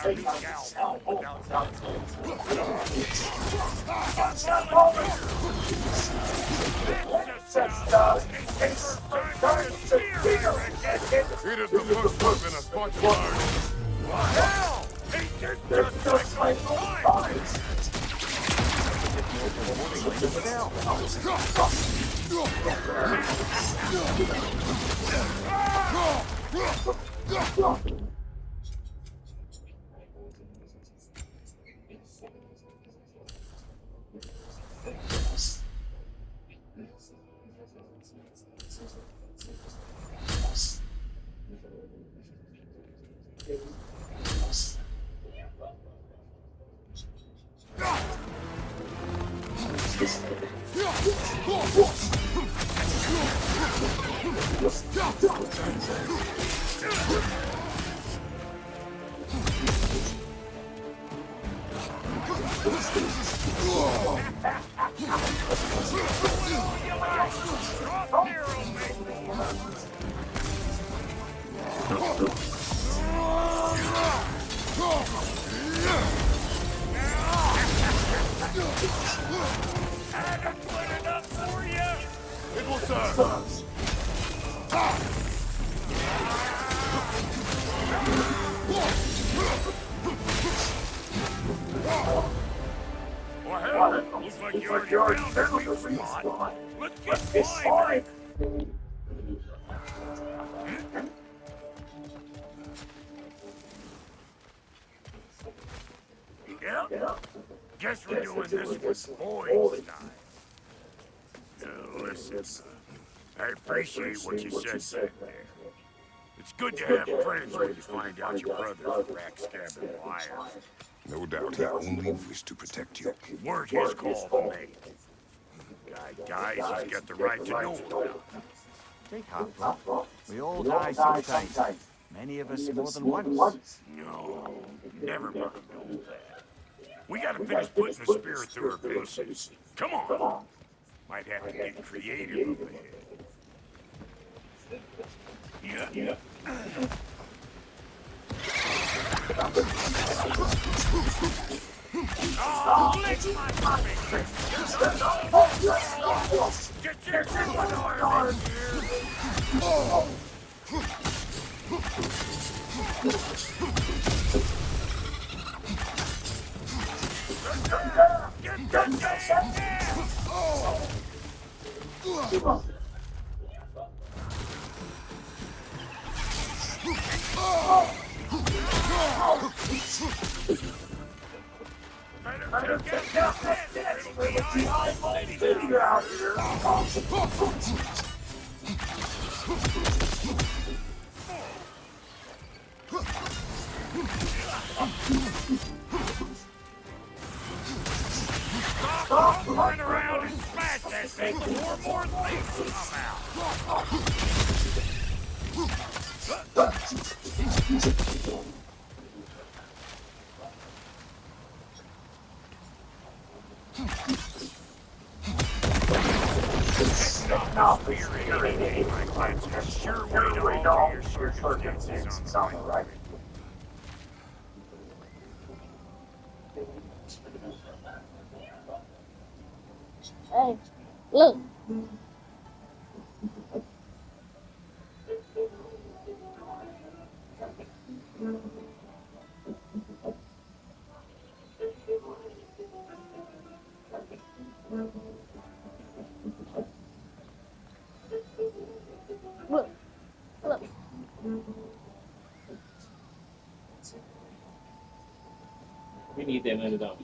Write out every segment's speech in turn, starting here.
our new gal without It is the first weapon as part of our... hell! It's just like times! It will serve. Well, hell, looks like you already found a weak spot. Let's get slimy! Yeah, guess we're doing this with boys style. Listen, I appreciate what you said back there. It's good to have friends when you find out your brother's a backstabbing liar. No doubt he only wished to protect you. Word his call to me. Guy dies, he's got the right to know about it. Take heart, bro. We all die sometimes. Many of us more than once. No, never mind all that. We gotta finish putting the spirit through her paces. Come on. Might have to get creative up ahead. Yeah. Oh, lick my puppy! Get your arm in here! Stop running around and smash that thing before more things come out. Not the spirit anything like that's a sure way to alter your circumstances on the right. Hey, look. Look. Look. We need them in it up.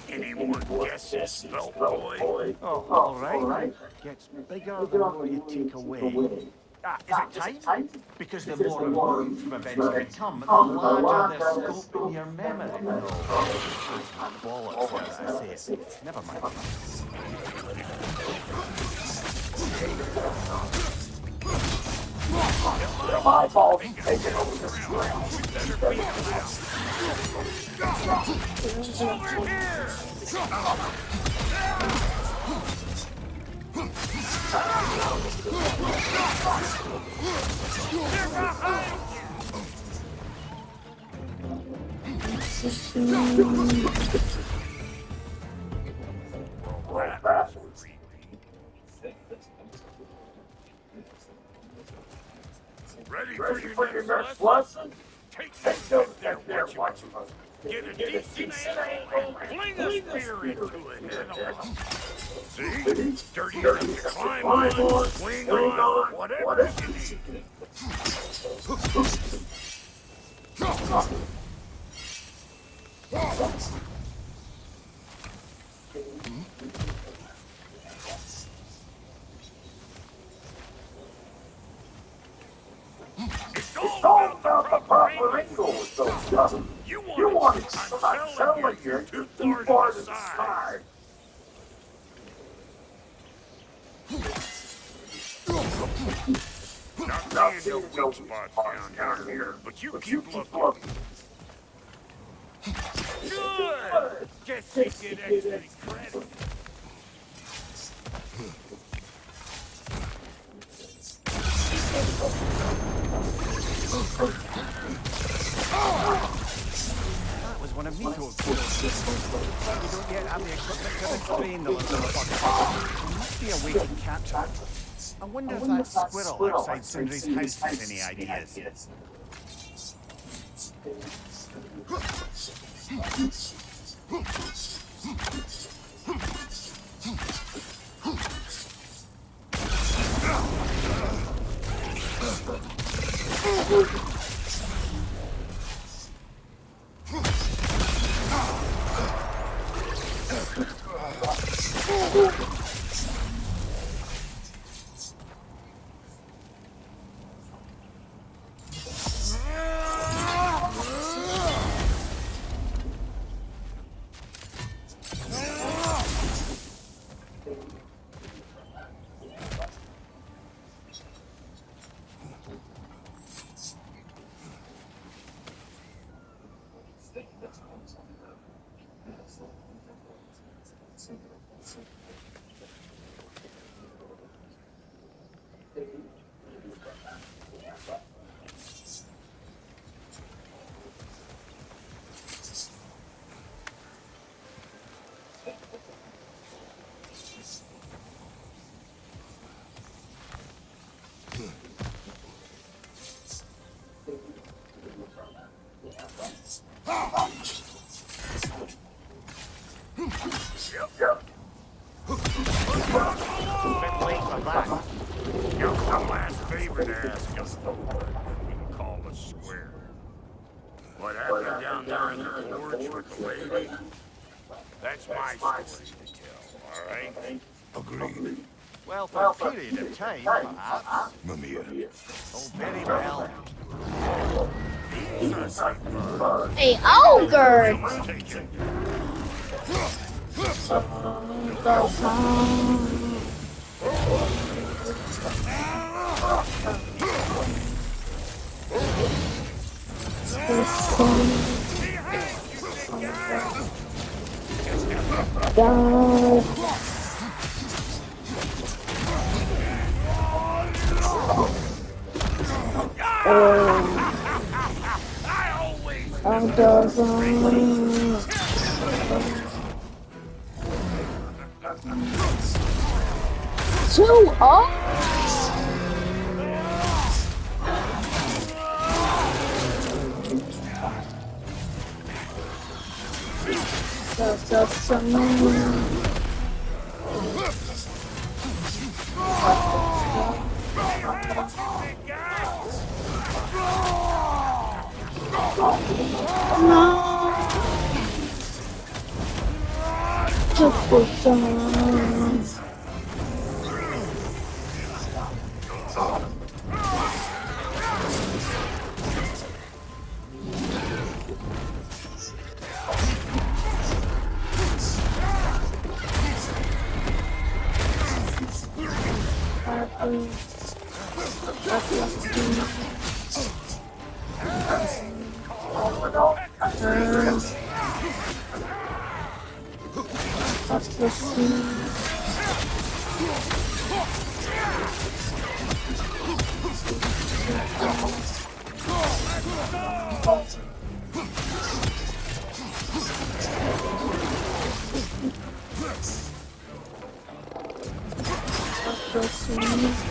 Any more guesses, belt boy? Oh, all right. Gets bigger the more you take away. Ah, is it time? Because the more removed from events you become, the larger their scope in your memory. Ah, it's bollocks now that I say it. Never mind. My fault. Taking over the ground. You better be loud. Over here! That was creepy. Ready for your next lesson? Take note there, watch you. Get a decent angle and fling a spear into it head on. See? Dirty enough to climb on, swing on, whatever you need. It's all about the proper angle, so you want it. I'm telling you, you're too far to the side. Not seeing no weak spots down here, but you keep looking. Good! Guess you get extra credit. That was one of Mito's skills. We don't yet have the equipment to restrain the little fucker. There must be a way to capture it. I wonder if that squirrel outside Sindri's house has any ideas. You're the last favor to ask us for. We can call us square. What happened down there in the porch with the lady? That's my story to tell, all right? Agreed. Well, for a period of time, perhaps. Mamiya. Oh, very well. Hey, ogre! Take it. Two up? Triple jump.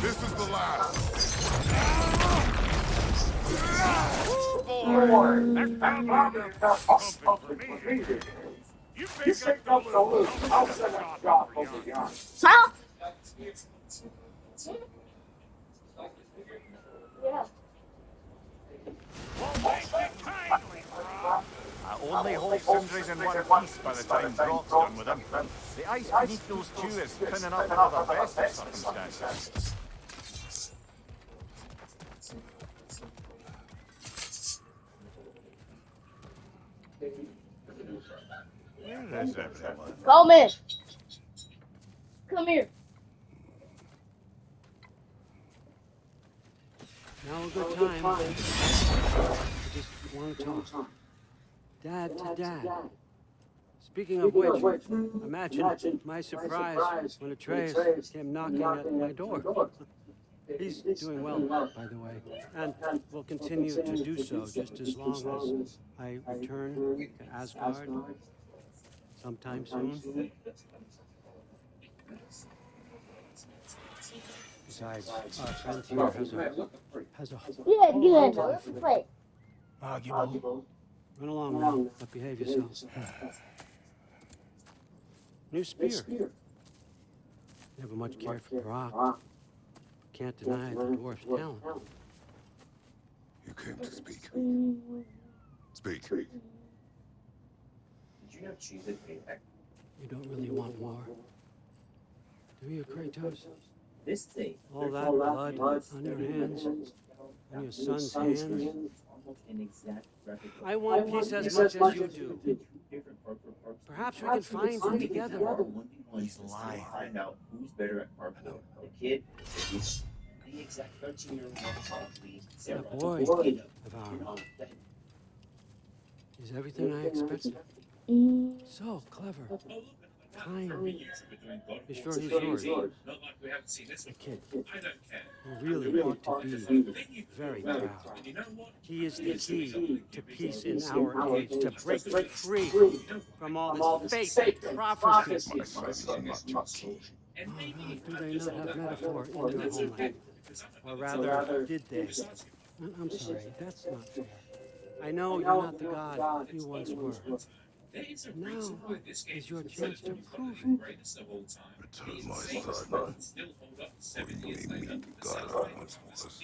This is the last. That's probably enough pumping for me. You pick up the loot. I'll set up shop over yonder. Huh? Well, thank you kindly, brah. I only hope Sindri's in one piece by the time Brock's done with him. The ice beneath those two is thinning up under the best of circumstances. Where is everyone? Come in. Come here. Now a good time. I just want to talk. Dad to Dad. Speaking of which, imagine my surprise when Atreus came knocking at my door. He's doing well, by the way, and will continue to do so just as long as I return to Asgard sometime soon. Besides, our friend here has a Yeah, whole good. lot Let's to play. arguable. Run along now, but behave yourselves. New spear. Never much cared for Brock. Can't deny the dwarf's talent. You came to speak. Speak. You don't really want war, do you, Kratos? All that blood on your hands, on your son's hands. I want peace as much as you do. Perhaps we can find it together. He's lying. That boy of ours is everything I expected. So clever, kind. You sure he's yours? A kid. You really ought to be very proud. He is the key to peace in our age, to break free from all this fate, prophecy. My son is not your key. Oh, do they not have metaphor in your homeland? Or rather, did they? I'm sorry, that's not fair. I know you're not the god you once were. Now is your chance to prove it. Return my son. Or you may meet the god I once was.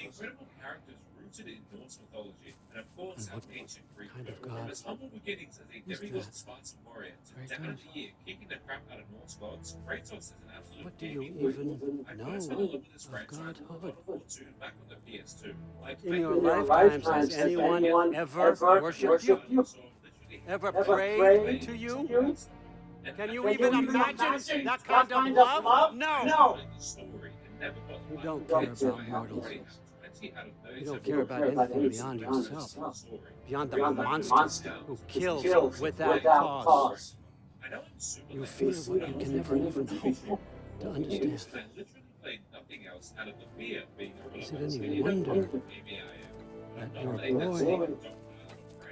And what kind of god is that? Kratos? What do you even know of godhood? In your lifetimes, has anyone ever worshipped you? Ever prayed to you? Can you even imagine that kind of love? No! You don't care about mortals. You don't care about anything beyond yourself. Beyond the monster who kills without cause. You feel what you can never even hope to understand. Is it any wonder that your boy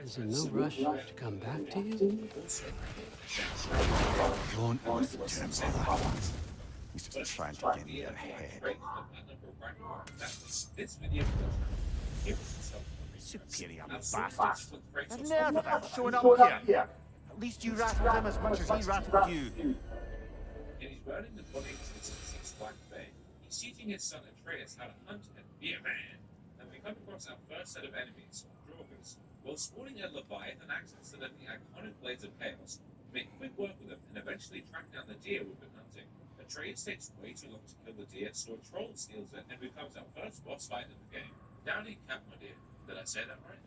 is in no rush to come back to you? Don't listen to him, brother. He's just trying to get in your head. Superior bastards. The nerve of him showing up here. At least you rattled him as much as he rattled you. He's learning the bodies of his black bay. He's teaching his son Atreus how to hunt and be a man. And we come across our first set of enemies, Drawers. While sporting a Leviathan access to the iconic blades of chaos, we make quick work with them and eventually eventually track down the deer we've been hunting. Atreus takes way too long to kill the deer, so a troll steals it and becomes our first boss fight of the game. Dowdy Cap, my dear. Did I say that right?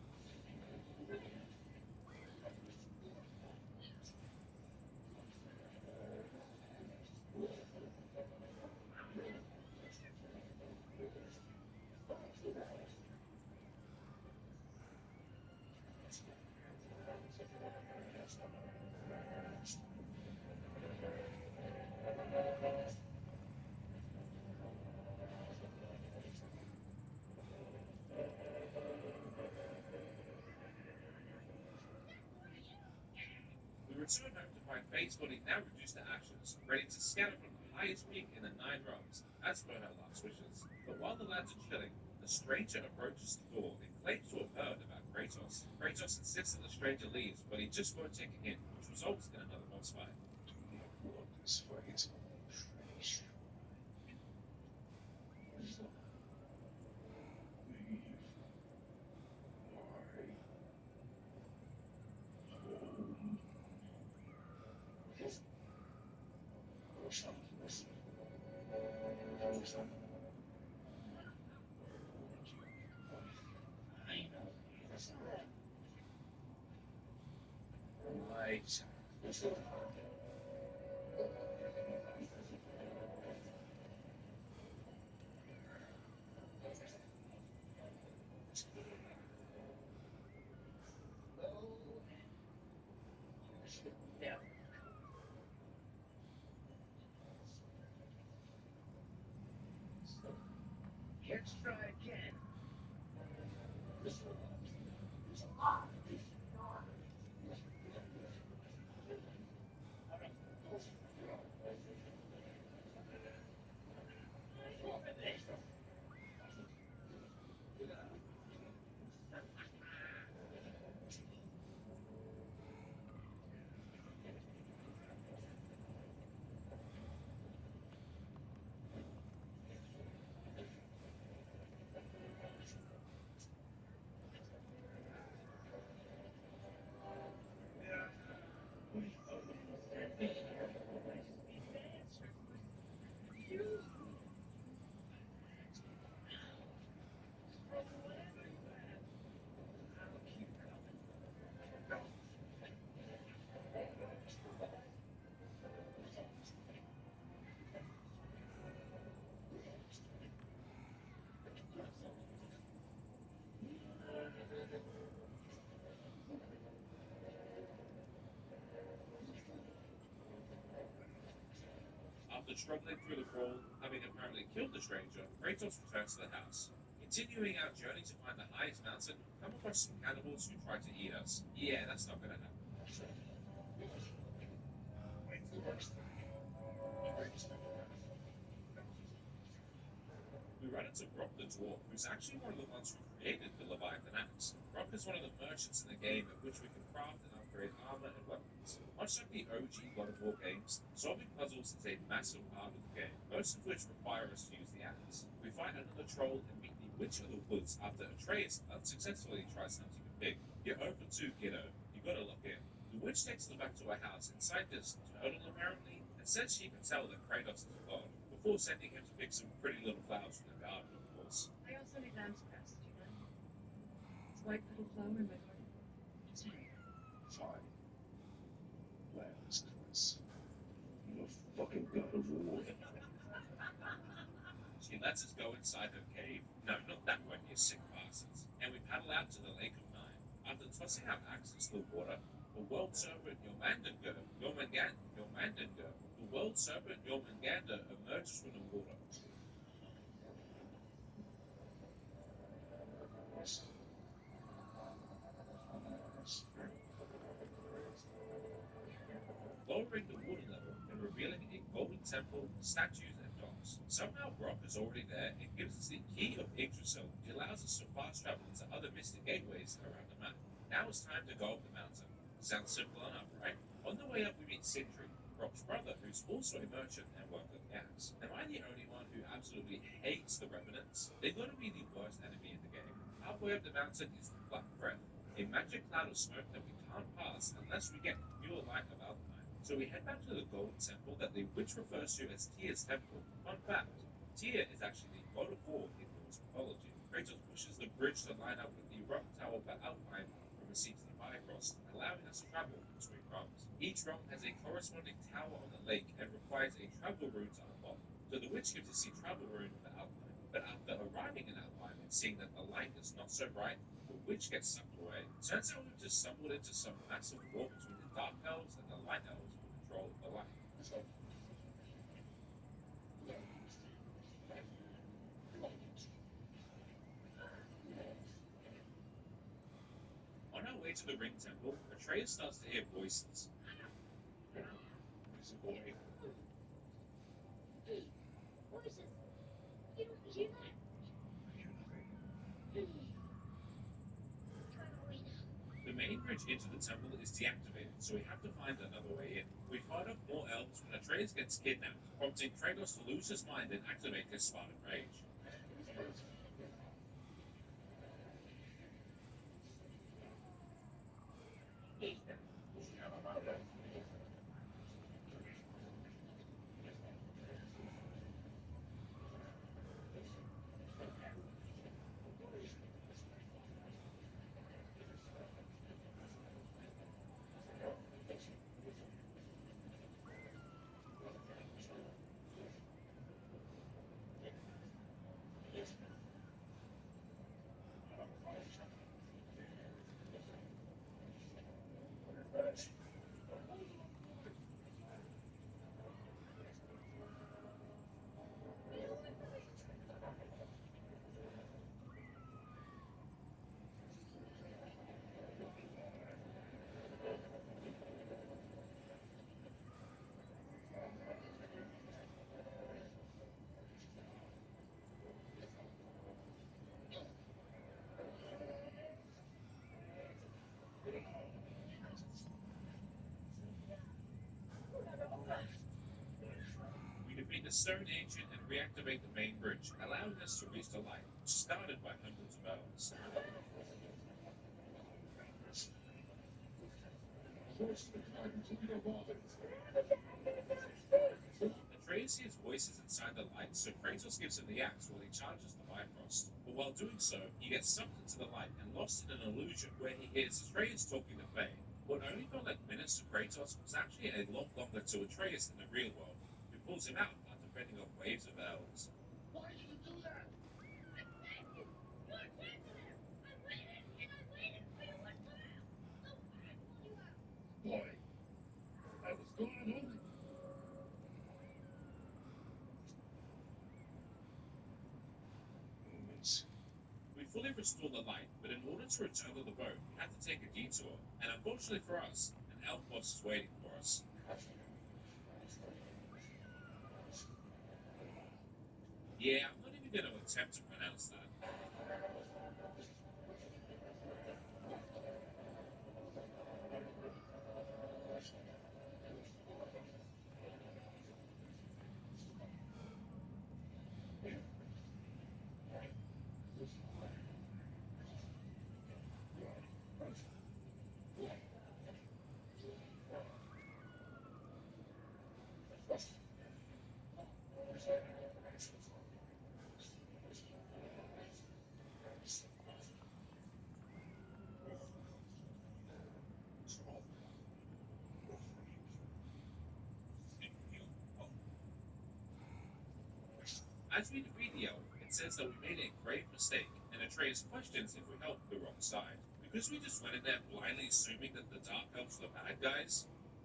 We return home to find Fate's body now reduced to ashes, ready to scatter from the highest peak in the Nine Realms, as per her last wishes. But while the lads are chilling, the stranger approaches the door and claims to have heard about Kratos. Kratos insists that the stranger leaves, but he just won't take a hint, which results in another boss fight. Want this fight? Right. Let's try again. After struggling through the brawl, having apparently killed the stranger, Kratos returns to the house. Continuing our journey to find the highest mountain, we come across some cannibals who try to eat us. Yeah, that's not gonna happen. We run into Brock the Dwarf, who's actually one of the ones who created the Leviathan Axe. Brock is one of the merchants in the game at which we can craft and upgrade armor and weapons. Much like the OG God of War games, solving puzzles is a massive part of the game, most of which require us to use the axe. We find another troll and meet the Witch of the Woods after Atreus unsuccessfully tries hunting a pig. You're open to, kiddo. You gotta look in. The witch takes them back to a house inside this turtle apparently, and says she can tell that Kratos is a god, before sending him to pick some pretty little flowers from the garden, of course. I also need lamb's cress, do you mind? It's white petal flower in my garden. Just saying. Fine. Lamb's cress. I'm a fucking god of war. She lets us go inside her cave. No, not that one, you sick bastards. And we paddle out to the Lake of Nine. After tossing our axes to the water, the world serpent Jormungandr, the world serpent Jormungandr emerges from the water. Lowering the water level and revealing a golden temple, statues, and docks. Somehow Brock is already there and gives us the key of Yggdrasil, which allows us to fast travel into other mystic gateways around the map. Now it's time to go up the mountain. Sounds simple enough, right? On the way up we meet Sindri, Brock's brother, who's also a merchant and works with the axe. Am I the only one who absolutely hates the Revenants? They're going to be the worst enemy in the game. Halfway up the mountain is the Black Breath, a magic cloud of smoke that we can't pass unless we get pure light of Alpine. So we head back to the golden temple that the witch refers to as Tyr's temple. Fun fact, Tyr is actually the god of war in Norse mythology. Kratos pushes the bridge to line up with the rock tower outline from a seat to the Bifrost, allowing us to travel between realms. Each realm has a corresponding tower on the lake and requires a travel rune to unlock. So the witch gives us the travel rune for outline. But after arriving in outline and seeing that the light is not so bright, the witch gets sucked away. Turns out we've just stumbled into some massive war between the dark elves and the light elves for control of the light. On our way to the ring temple, Atreus starts to hear voices. Voices. You don't hear that? The main bridge into the temple is deactivated, so we have to find another way in. We fight off more elves when Atreus gets kidnapped, prompting Kratos to lose his mind and activate his Spartan rage. We defeat the Stone Ancient and reactivate the main bridge, allowing us to reach the light, which is guarded by hundreds of elves. Atreus hears voices inside the light, so Kratos gives him the axe while he charges the Bifrost. But while doing so, he gets sucked into the light and lost in an illusion where he hears Atreus talking to Faye. What only felt like minutes to Kratos was actually a lot longer to Atreus in the real world, who pulls him out after fending off waves of elves. Why did you do that? I begged you. You were sensitive. I waited and I waited for you to come out. So I pulled you out. Why? I was going hungry. We fully restore the light, but in order to return to the boat, we have to take a detour, and unfortunately for us, an elf boss is waiting for us. Yeah, I'm not even going to attempt to pronounce that. As we defeat the elf, it says that we made a grave mistake, and Atreus questions if we helped the wrong side. Because we just went in there blindly assuming that the Dark Elves were the bad guys?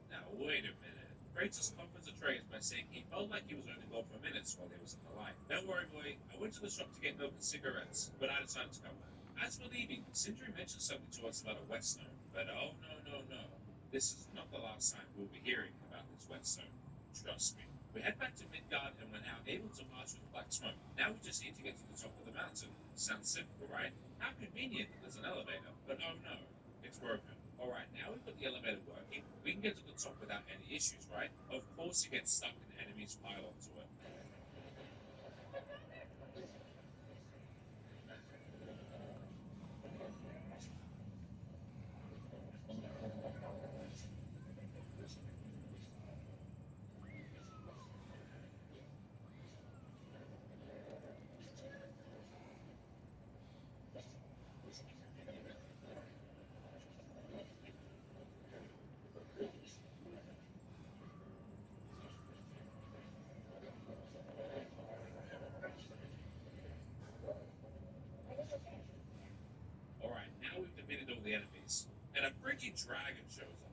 Now, wait a minute. Kratos comforts Atreus by saying he felt like he was only gone for minutes while he was in the light. Don't worry, boy. I went to the shop to get milk and cigarettes, but I decided to come back. As for leaving, Sindri mentioned something to us about a whetstone, but oh no. This is not the last time we'll be hearing about this whetstone. Trust me. We head back to Midgard and we're now able to march with black smoke. Now we just need to get to the top of the mountain. Sounds simple, right? How convenient that there's an elevator. But oh no, it's broken. Alright, now we've got the elevator working, we can get to the top without any issues, right? Of course it gets stuck and enemies pile onto it. mighty dragon shows up.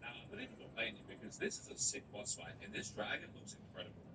Now, I'm not even complaining because this is a sick boss fight, and this dragon looks incredible.